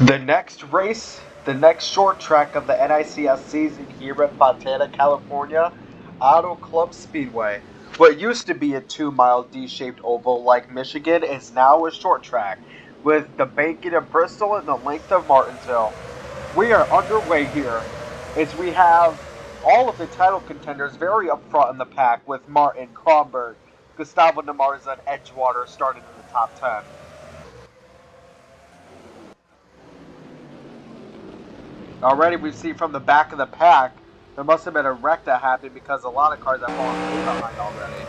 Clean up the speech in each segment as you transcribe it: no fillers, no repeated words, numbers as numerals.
The next race, the next short track of the NICS season here in Fontana, California, AutoClub Speedway. What used to be a 2-mile D-shaped oval like Michigan is now a short track, with the banking of Bristol and the length of Martinsville. We are underway here, as we have all of the title contenders very up front in the pack, with Martin, Kronberg, Gustavo Namarza, and Edgewater starting in the top 10. Already we see from the back of the pack, there must have been a wreck that happened because a lot of cars have fallen way behind already.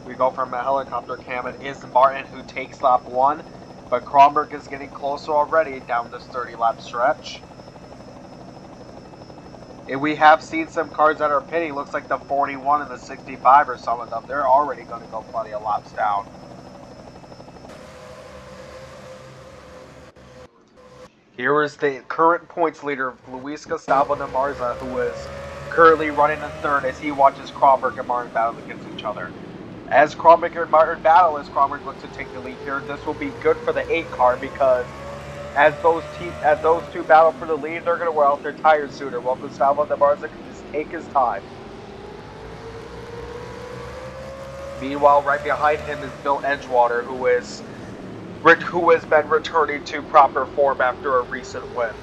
We go from a helicopter cam. It is Martin who takes lap 1, but Kronberg is getting closer already down this 30-lap stretch. And we have seen some cars that are pitting. Looks like the 41 and the 65 or some of them. They're already going to go plenty of laps down. Here is the current points leader, Luis Gustavo Namarza, who is currently running in third as he watches Kronberg and Martin battle against each other. As Kronberg and Martin battle, as Kronberg looks to take the lead here, this will be good for the 8 car because as those two battle for the lead, they're going to wear out their tires sooner, while Gustavo Namarza can just take his time. Meanwhile, right behind him is Bill Edgewater, who has been returning to proper form after a recent win,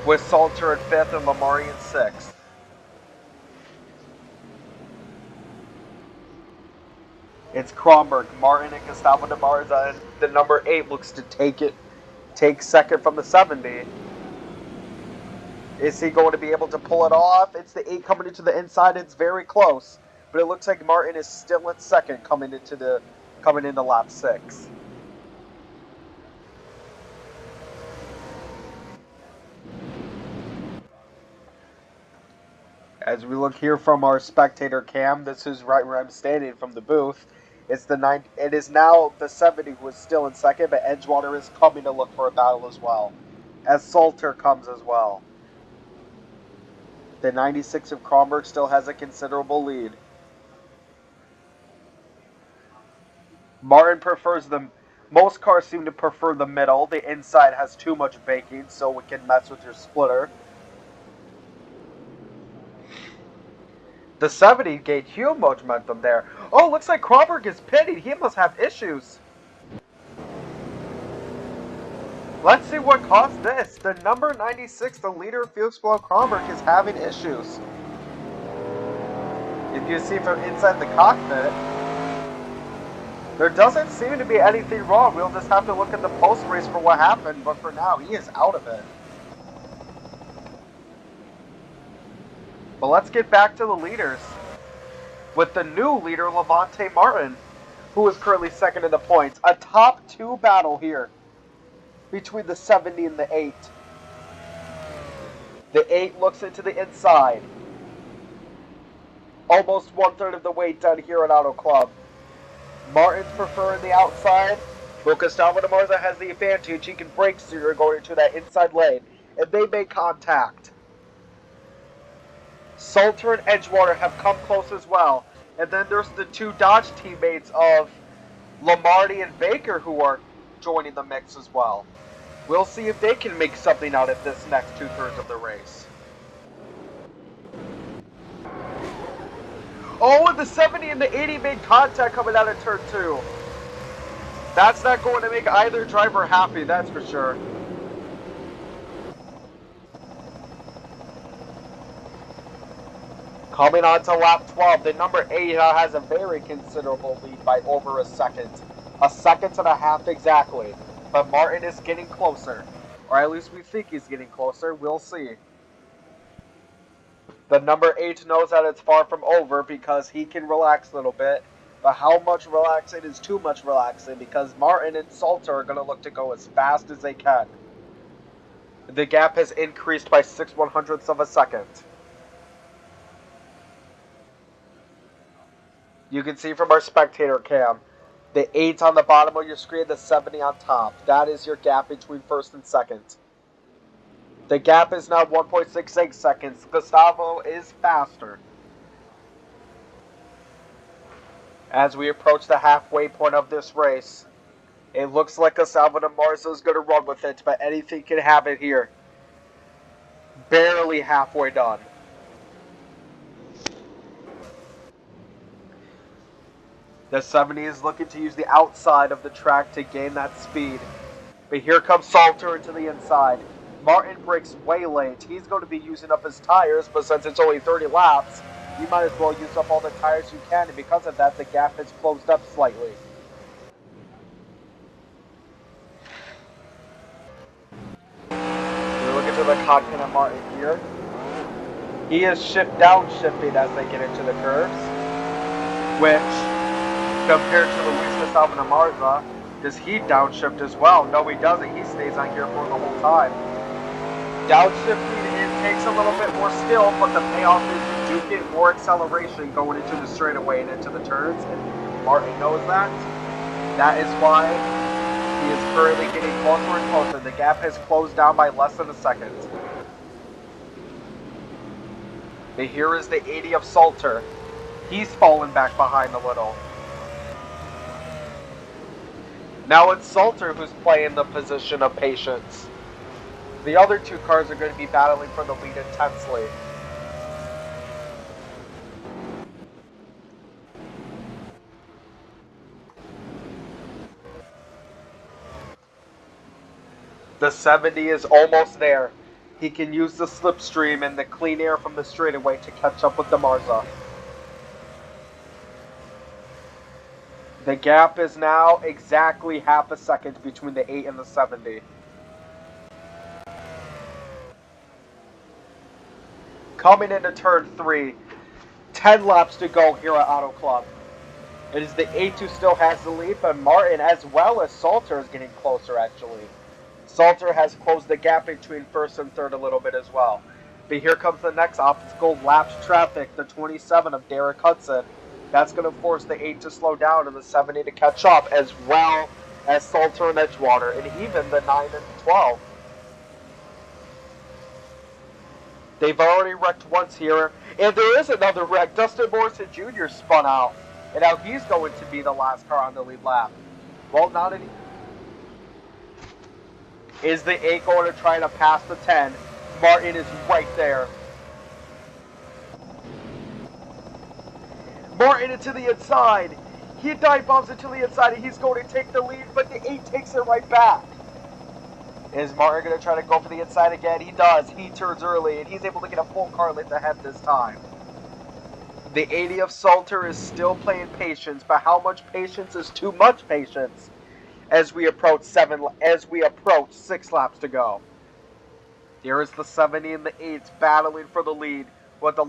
with Salter in 5th and Lamari in 6th. It's Kronberg, Martin, and Gustavo Namarza, and the number 8 looks to take second from the 70. Is he going to be able to pull it off? It's the 8 coming into the inside. It's very close, but it looks like Martin is still in second coming into lap 6. As we look here from our spectator cam, this is right where I'm standing from the booth. It is now the 70 who is still in second, but Edgewater is coming to look for a battle as well, as Salter comes as well. The 96 of Kronberg still has a considerable lead. Martin prefers most cars seem to prefer the middle. The inside has too much baking, so it can mess with your splitter. The 70 gained huge momentum there. Oh, looks like Kronberg is pitting. He must have issues. Let's see what caused this. The number 96, the leader of Felix Kronberg, is having issues. If you see from inside the cockpit, there doesn't seem to be anything wrong. We'll just have to look at the post-race for what happened, but for now, he is out of it. But let's get back to the leaders, with the new leader, Levante Martin, who is currently second in the points. A top 2 battle here between the 70 and the 8. The 8 looks into the inside. Almost 1/3 of the way done here at AutoClub. Martin's preferring the outside, but Gustavo Namarza has the advantage. He can brake sooner going into that inside lane, and they make contact. Salter and Edgewater have come close as well. And then there's the 2 Dodge teammates of Lamardi and Baker who are joining the mix as well. We'll see if they can make something out of this next 2/3 of the race. Oh, and the 70 and the 80 made contact coming out of turn 2. That's not going to make either driver happy, that's for sure. Coming on to lap 12, the number 8 has a very considerable lead by over a second. A second and a half exactly. But Martin is getting closer. Or at least we think he's getting closer. We'll see. The number 8 knows that it's far from over because he can relax a little bit. But how much relaxing is too much relaxing, because Martin and Salter are going to look to go as fast as they can. The gap has increased by 6/100ths of a second. You can see from our spectator cam, the 8 on the bottom of your screen, the 70 on top. That is your gap between first and second. The gap is now 1.68 seconds. Gustavo is faster. As we approach the halfway point of this race, it looks like a Salvador Marza is going to run with it, but anything can happen here. Barely halfway done. The 70 is looking to use the outside of the track to gain that speed. But here comes Salter into the inside. Martin breaks way late. He's going to be using up his tires, but since it's only 30 laps, you might as well use up all the tires you can, and because of that, the gap has closed up slightly. We're looking to the cockpit of Martin here. He is downshifting as they get into the curves, which, compared to Luis de Salvador Marza, does he downshift as well? No, he doesn't. He stays on here for the whole time. Downshifting, it takes a little bit more skill, but the payoff is you do get more acceleration going into the straightaway and into the turns, and Martin knows that. That is why he is currently getting closer and closer. The gap has closed down by less than a second. But here is the 80 of Salter. He's fallen back behind a little. Now it's Salter who's playing the position of patience. The other two cars are going to be battling for the lead intensely. The 70 is almost there. He can use the slipstream and the clean air from the straightaway to catch up with the Marza. The gap is now exactly half a second between the 8 and the 70. Coming into turn 3, 10 laps to go here at AutoClub. It is the 8 who still has the lead, but Martin as well as Salter is getting closer actually. Salter has closed the gap between first and third a little bit as well. But here comes the next obstacle, laps traffic, the 27 of Derek Hudson. That's going to force the 8 to slow down and the 70 to catch up, as well as Salter and Edgewater, and even the 9 and 12. They've already wrecked once here, and there is another wreck. Dustin Morrison Jr. spun out, and now he's going to be the last car on the lead lap. Well, not any. Is the 8 going to try to pass the 10? Martin is right there. Martin into the inside. He dive bombs into the inside, and he's going to take the lead, but the 8 takes it right back. Is Martin going to try to go for the inside again? He does. He turns early, and he's able to get a full car length ahead this time. The 80 of Salter is still playing patience, but how much patience is too much patience as we approach 6 laps to go? Here is the 70 and the 8 battling for the lead with the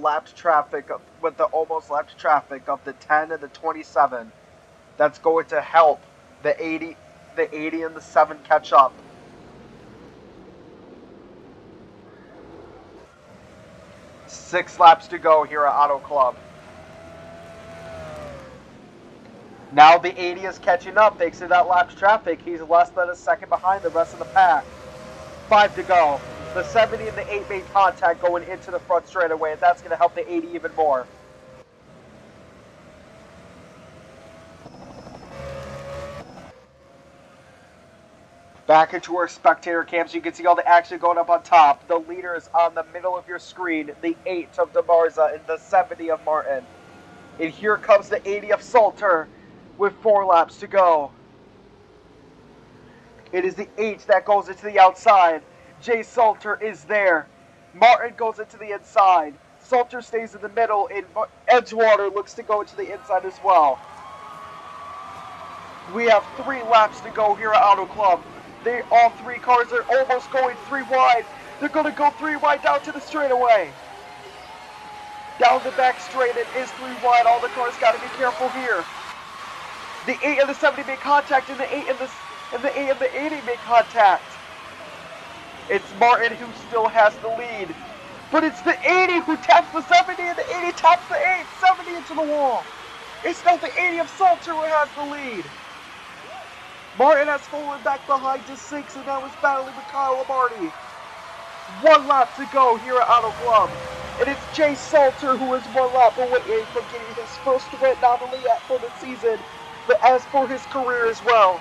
almost lapped traffic of the 10 and the 27. That's going to help the 80 and the 7 catch up. Six laps to go here at AutoClub. Now the 80 is catching up thanks to that lap's traffic. He's less than a second behind the rest of the pack. 5 to go. The 70 and the 8 made contact going into the front straightaway, and that's going to help the 80 even more. Back into our spectator cams, you can see all the action going up on top. The leader is on the middle of your screen, the 8 of DeMarza and the 70 of Martin. And here comes the 80 of Salter with 4 laps to go. It is the 8 that goes into the outside. Jay Salter is there. Martin goes into the inside. Salter stays in the middle, and Edgewater looks to go into the inside as well. We have 3 laps to go here at AutoClub. All 3 cars are almost going 3 wide. They're going to go 3 wide down to the straightaway. Down the back straight, it is 3 wide. All the cars got to be careful here. The 8 and the 70 make contact, and the 8 and the 80 make contact. It's Martin who still has the lead. But it's the 80 who taps the 70, and the 80 taps the 8. 70 into the wall. It's not the 80 of Salter who has the lead. Martin has fallen back behind to 6, and now is battling with Kyle Lamarty. 1 lap to go here at AutoClub. And it's Jay Salter who is one lap away from getting his first win not only for the season, but as for his career as well.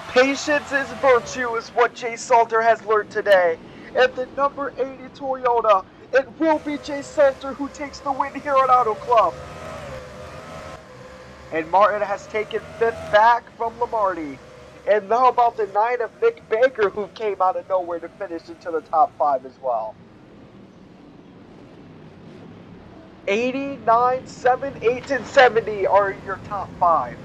Patience is virtue is what Jay Salter has learned today. And the number 80 Toyota, it will be Jay Salter who takes the win here at Auto Club. And Martin has taken fifth back from Lamarty. And how about the 9 of Nick Baker, who came out of nowhere to finish into the top 5 as well. 89, 7, 8, and 70 are your top 5.